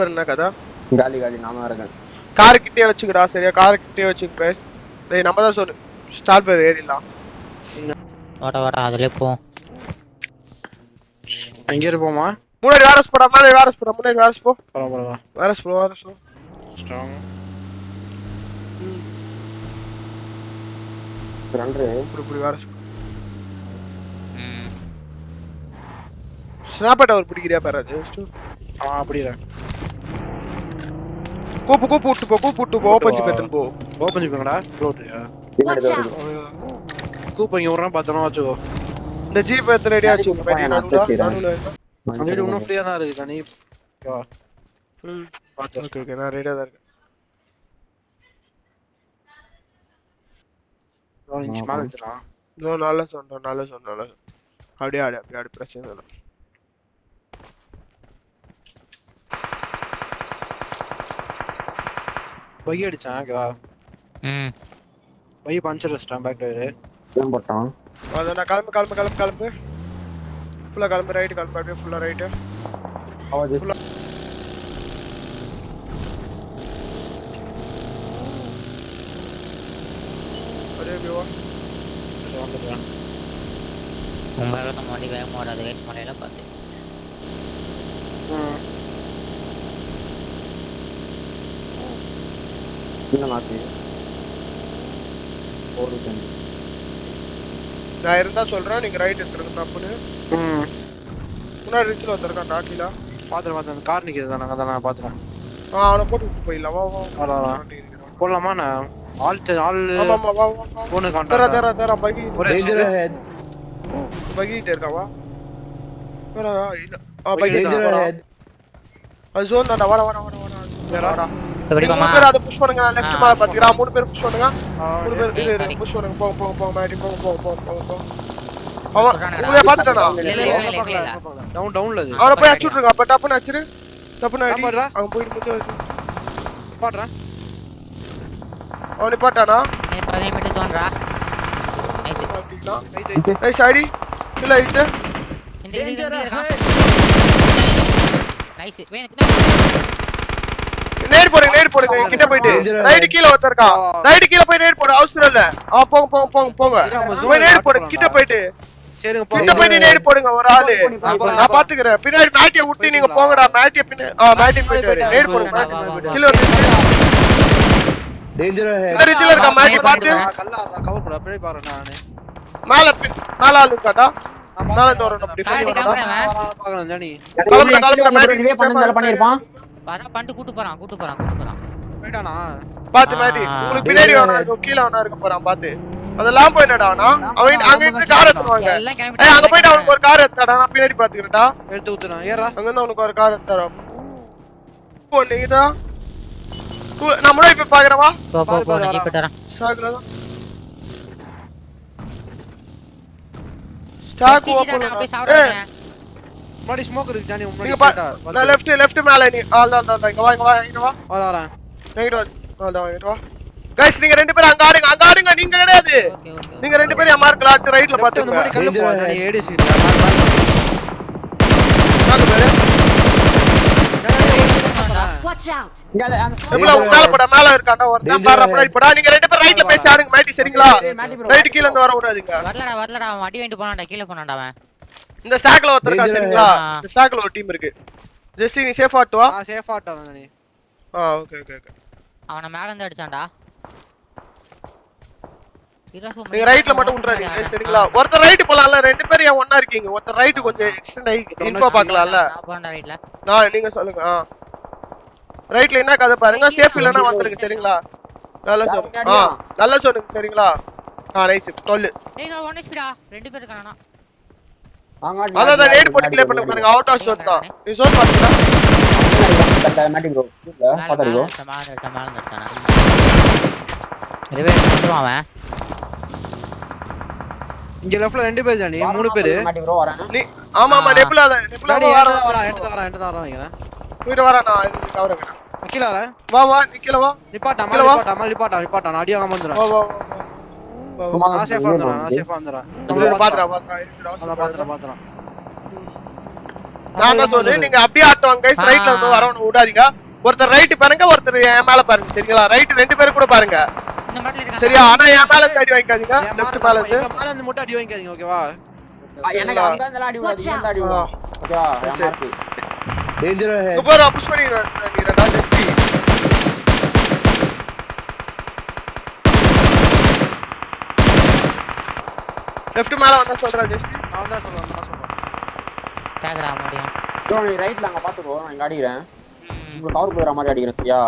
என்ன கதை? காலி காலி நாம இருக்கேன். கார் கிட்டே வச்சுக்கடா. சரியா கார் கிட்டே வச்சுக்க பேஸ். டேய் நம்ம தான் சொல்லு. ஸ்டார்ட் பேர் ஏறிடலாம். வாடா அதுலயே போ. அங்க இருப்போமா? முன்னாடி வாரஸ் போடா. முன்னாடி வாரஸ் போ. பரவாயில்ல. வாரஸ் போ. ஸ்ட்ராங். ரன்ரு இப்படி வாரஸ். ஸ்னாப்பட் அவர் பிடிக்கிறியா பாரு அது. அப்படிடா. கூப்பு விட்டு போ. ஓபன் ஜிப் எடுத்து போ. ஓபன் ஜிப் எங்கடா? ப்ளோட்ரியா. கூப்பு இங்க வரணும் பார்த்தனோ வச்சுக்கோ. இந்த ஜீப் எடுத்து ரெடியா வச்சுக்கோ. பேட்டி நடுவுல. அந்த வீடு இன்னும் ஃப்ரீயா தான் இருக்கு கனி. வா. பாத்து. ஓகே நான் ரெடியா தான் இருக்கேன். இங்க மேல வச்சிரலாம். நோ நல்ல சொன்ன. அப்படியே ஆடு பிரச்சனை இல்ல. பை அடிச்சான் ஓகேவா? பை பஞ்சர் வச்சிட்டான் பேக் டயர். ஏன் போட்டான்? அத நான் கிளம்பு. ஃபுல்லா கிளம்பு ரைட் கிளம்பு அப்படியே ஃபுல்லா ரைட். ஆவாது. அப்படியே வியூ. வந்துடுறேன். உங்களால நம்ம வண்டி வேகமா ஓடாது கைஸ் மலையில பார்த்து. என்ன மாத்தி? ஓடுறேன். நான் இருந்தா சொல்றேன் நீங்க ரைட் எடுத்துருங்க தப்புன்னு. முன்னாடி ரிச்சில் வந்திருக்கான் டாக்கிலா. பாத்துறேன் கார் நிக்குது நாங்க தான் பாத்துறேன். அவனை போட்டு போயிடலாம். வா. போலாமா? நான் ஆல் வா. Phone contact. தர பகி. Danger ahead. பகிட்டே இருக்கா வா. இல்ல. பகி டேஞ்சர் ஹெட். அது ஜோன் தான்டா. வாடா. வேறடா. எப்படி மாமா? மூணு பேர் அத புஷ் பண்ணுங்க. லெஃப்ட் மேல பாத்தீங்களா? மூணு பேர் புஷ் பண்ணுங்க. மூணு பேர் புஷ் பண்ணுங்க. போங்க மேடி போங்க. அவன் உங்களை பாத்துட்டானா? இல்ல. டவுன்ல அது. அவரை போய் அடிச்சு விட்டுருங்க. அப்ப டப்புன்னு அடிச்சிரு. டப்புன்னு அடி. அவன் போயிட்டு முச்சு பாடுறேன். அவன் நிப்பாட்டானா? 15 மீட்டர் தோன்றா. Nice ID. இல்ல இது. இந்த இருக்கான். நைஸ். நேர் போடுங்க. கிட்ட போயிட்டு ரைட் கீழ வந்தர்க்கா. ரைட் கீழ போய் நேர் போடு. அவசரம் இல்ல. போங்க. போய் நேர் போடு. கிட்ட போயிட்டு. சரிங்க கிட்ட போயிட்டு நேர் போடுங்க ஒரு ஆளு. நான் பாத்துக்கறேன். பின்னாடி மேட்டிய விட்டு நீங்க போங்கடா. மேட்டிய மேட்டிய போயிட்டு நேர் போடுங்க. கீழ வந்து டேஞ்சர் ஹெட். இந்த ரிஜில இருக்க மேட்டிய பாத்து கல்லா கவர் பண்ண அப்படியே பாறேன் நானு. மேல ஆளு இருக்காடா. மேல தோறணும் டிஃபெண்ட் பண்ணடா. பாக்கறேன் ஜானி. கலப்பட மேட்டி பண்ணிருப்பான். பாதா பண்ணிட்டு கூட்டி போறான். போய்டானா? பாத்து மேட்டி. உங்களுக்கு பின்னாடி வனா இருக்கு. கீழ வனா இருக்க போறான் பாத்து. அதெல்லாம் போய்டடானா. அவன் அங்க இருந்து கார் எடுத்துவாங்க. ஏய் அங்க போய்ட்டு அவனுக்கு ஒரு கார் எடுத்தடா. நான் பின்னாடி பாத்துக்கறேன்டா. எடுத்து ஊத்துறான். ஏறா. அங்க இருந்து அவனுக்கு ஒரு கார் எடுத்தடா. போனீங்கடா. நான் முன்னாடி போய் பாக்குறேன் வா. போ நான் ஜீப் தரேன். ஸ்டாக்ல தான். ஸ்டாக் ஓபன் போய் சாவறேன். முன்னாடி ஸ்மோக் இருக்கு ஜானி முன்னாடி நீங்க நான் லெஃப்ட் மேல நீ அதான் இங்க வா. வரேன். இங்க வா. गाइस நீங்க ரெண்டு பேரும் அங்க ஆடுங்க நீங்க கிடையாது. நீங்க ரெண்டு பேரும் என் மார்க்ல ஆட்டு ரைட்ல பாத்துங்க. முன்னாடி கல்ல போ ஜானி ஏடிசி. வாங்க பேரு. Watch out. எப்பல மேல இருக்கான்டா ஒருத்தன் பாரு அப்படி போடா. நீங்க ரெண்டு பேரும் ரைட்ல பேசி ஆடுங்க மேட்டி சரிங்களா? ரைட் கீழ இருந்து வர கூடாதுங்க. வரலடா அவன் அடி வாங்கிட்டு போனான்டா. கீழ போனான்டா அவன். இந்த ஸ்டாக்ல ஒருத்தர் இருக்கா சரிங்களா? இந்த ஸ்டாக்ல ஒரு டீம் இருக்கு. ஜஸ்ட் நீ சேஃப் ஆட்டு வா. சேஃப் ஆட்டா ஜானி. ஓகே. அவன மேல இருந்து அடிச்சான்டா. நீங்க ரைட்ல மட்டும் விட்டுறாதீங்க சரிங்களா? ஒருத்தர் ரைட் போலாம்ல. ரெண்டு பேரும் ஏன் ஒண்ணா இருக்கீங்க? ஒருத்தர் ரைட் கொஞ்சம் எக்ஸ்டெண்ட் ஆகி இன்ஃபோ பார்க்கலாம்ல. நான் போறேன்டா ரைட்ல. நீங்க சொல்லுங்க. ரைட்ல என்ன கதை பாருங்க. சேஃப் இல்லனா வந்துருங்க சரிங்களா? நல்லா சொல்லுங்க சரிங்களா? நைஸ் 12. டேய் நான் 1 ஹெச்பி டா. ரெண்டு பேர் இருக்கானா? அதான் ரேட் போட்டு ப்ளே பண்ண பாருங்க. அவுட் ஆஃப் ஷாட் தான். நீ ஷாட் பாத்தீங்களா? மேட்டி ப்ரோ. பாத்துறீங்க. சமாளம் தட்டானா. ரிவே வந்துவான் அவன். இங்க லெஃப்ட்ல ரெண்டு பேர் ஜானி. மூணு பேர். மேட்டி ப்ரோ வரேன். நீ ஆமா நெப்லா வரேன். எடுத்து வரேன் நினைக்கிறேன். போய்ட்டு வரேன் நான் கவர் ஆகறேன். நிக்கல வர. வா நிக்கல வா. நிப்பாட்டா நான் அடியா வந்துறேன். வா. நான் சேஃபா வந்துறேன். பாத்துறேன். பாத்துறேன். நான் தான் சொல்றேன் நீங்க அப்படியே ஆட்டுவாங்க கைஸ் ரைட்ல வந்து வரவன விடாதீங்க ஒருத்தர் ரைட் பாருங்க ஒருத்தர் என் மேல பாருங்க சரிங்களா ரைட் ரெண்டு பேர் கூட பாருங்க இந்த மரத்துல இருக்கான் சரியா ஆனா என் மேல அடி வாங்கிக்காதீங்க லெஃப்ட் மேல இருந்து எங்க மேல இருந்து மட்டும் அடி வாங்கிக்காதீங்க ஓகேவா எனக்கு அங்க இருந்தெல்லாம் அடி விடாது இங்க அடி விடும் ஓகேவா என் mark Danger ahead. Super push பண்ணிடுறேன் நீ ரெண்டா ஜெஸ்டி லெஃப்ட் மேல வந்தா சொல்றேன் ஜெஸ்டி நான் தான் சொல்றேன் கேக்குறா முடியும் ப்ரோ நீ ரைட்ல அங்க பாத்துக்கோ நான் இங்க அடிக்கிறேன் உங்களுக்கு கவர் போடுற மாதிரி அடிக்கிறேன் சரியா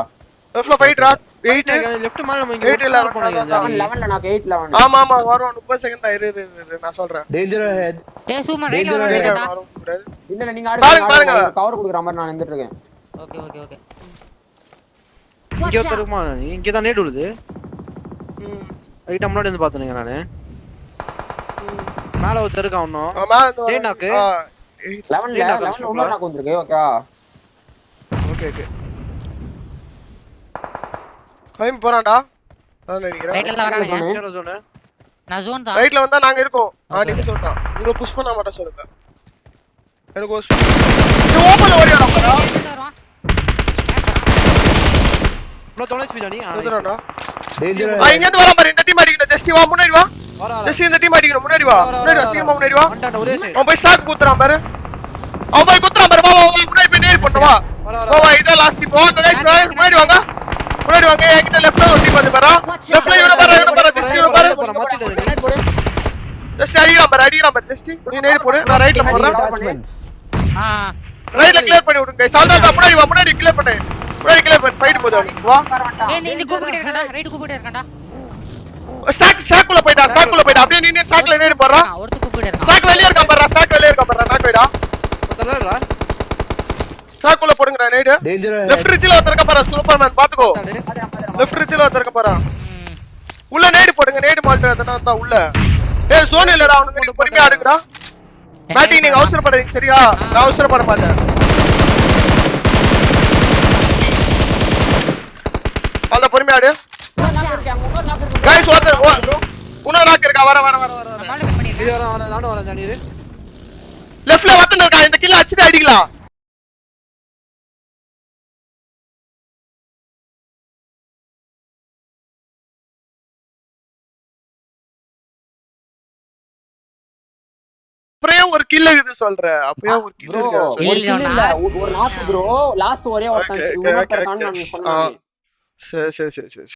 லெஃப்ட்ல ஃபைட் ராட் 8 லெஃப்ட் மேல நம்ம 8 இல்ல 11ல நான் 8 11 ஆமா ஆமா வரும் 30 செகண்ட் இரு நான் சொல்றேன் Danger ahead. டேய் சூமா ரைட்ல வரடா வரும் கூடாது இல்ல நீங்க பாருங்க. ஆடுங்க கவர் கொடுக்குற மாதிரி நான் நின்னுட்டு இருக்கேன் ஓகே ஓகே ஓகே இங்க ஒருத்தருமா இங்க தான் நேட் விழுது ம் ரைட் முன்னாடி வந்து பாத்துனேங்க நானு மேல ஒருத்தர் இருக்கான் இன்னும் மேல இருந்து டேய் நாக்கு 11ல 11 உள்ள நான் வந்திருக்கு ஓகேவா ஓகே ஓகே கைம் போறான்டா நான் நினைக்கிறேன் ரைட்ல வரானுங்க சேர ஜோன் நான் ஜோன் தான் ரைட்ல வந்தா நாங்க இருக்கோம் நீங்க சொல்றா உங்களை புஷ் பண்ண மாட்டேன் சொல்லுங்க எனக்கு ஒரு இது ஓபன்ல ஓடிடா பாரா வருவான் ப்ரோ தொலை ஸ்பீட் நீ வந்துடா Danger இங்க ahead. இருந்து வர பாரு இந்த டீம் அடிக்கணும் ஜஸ்ட் வா முன்னாடி வா வர ஜஸ்ட் இந்த டீம் அடிக்கணும் முன்னாடி வா சீக்கிரமா முன்னாடி வா வந்துட்டான் ஒரே சைடு அவன் போய் ஸ்டாக் குத்துறான் பாரு அவன் போய் குத்துறான் பாரு வா வா முன்னாடி போய் நேர் பண்ணு வா வா வா இத லாஸ்ட் டீம் வா கைஸ் முன்னாடி வாங்க என்கிட்ட லெஃப்ட்ல ஒரு டீம் வந்து பாரு லெஃப்ட்ல இவன பாரு ஜஸ்ட் இவன பாரு ஜஸ்ட் அடிக்கிறான் பாரு ஜஸ்ட் நீ நேர் போடு நான் ரைட்ல போறேன் Attachments. ஆ ரைட்ல கிளியர் பண்ணி விடுங்க கைஸ் அவ்வளவுதான் முன்னாடி வா முன்னாடி கிளியர் பண்ணு ஃபைட் போடு வா ஏய் இந்த கூப்பிட்டே இருக்கடா ரைட் கூப்பிட்டே இருக்கடா ஸ்டாக்குள்ள போய்டா அப்படியே நீ ஸ்டாக்ல நேர் போறா ஒருத்த கூப்பிட்டே இருக்கான் ஸ்டாக் வெளிய இருக்கான் பாரு நான் போய்டா ஒருத்தர்டா ஸ்டாக்குள்ள போடுங்கடா நேடு Danger ahead. லெஃப்ட் ரிட்ஜ்ல ஒருத்தர்க்க பாரு சூப்பர்மேன் பாத்துக்கோ லெஃப்ட் ரிட்ஜ்ல ஒருத்தர்க்க பாரு உள்ள நேடு போடுங்க நேடு மால்ட்ட அதனா உள்ள ஏய் ஜோன் இல்லடா அவனுக்கு நீ பொறுமையா அடுங்கடா பேட்டிங் நீங்க அவசரப்படாதீங்க சரியா நான் அவசரப்பட மாட்டேன் அந்த பொறுமையா ஆடு गाइस ஒருத்தர் உன நாக்கு இருக்கா வர நம்மால கட் பண்ணிருக்கேன் இது வர நானும் வரேன் ஜானீர் லெஃப்ட்ல ஒருத்தன் இருக்கா இந்த கில்ல அடிச்சிட்டு அடிக்கலாம் அப்படியே ஒரு கில் இருக்குது சொல்ற அப்படியே ஒரு கில் ப்ரோ இருக்கு ஒரு kill இல்ல ஒரு நாக்கு ப்ரோ லாஸ்ட் ஒரே ஒருத்தன் இவன நான் சொன்னேன் சரி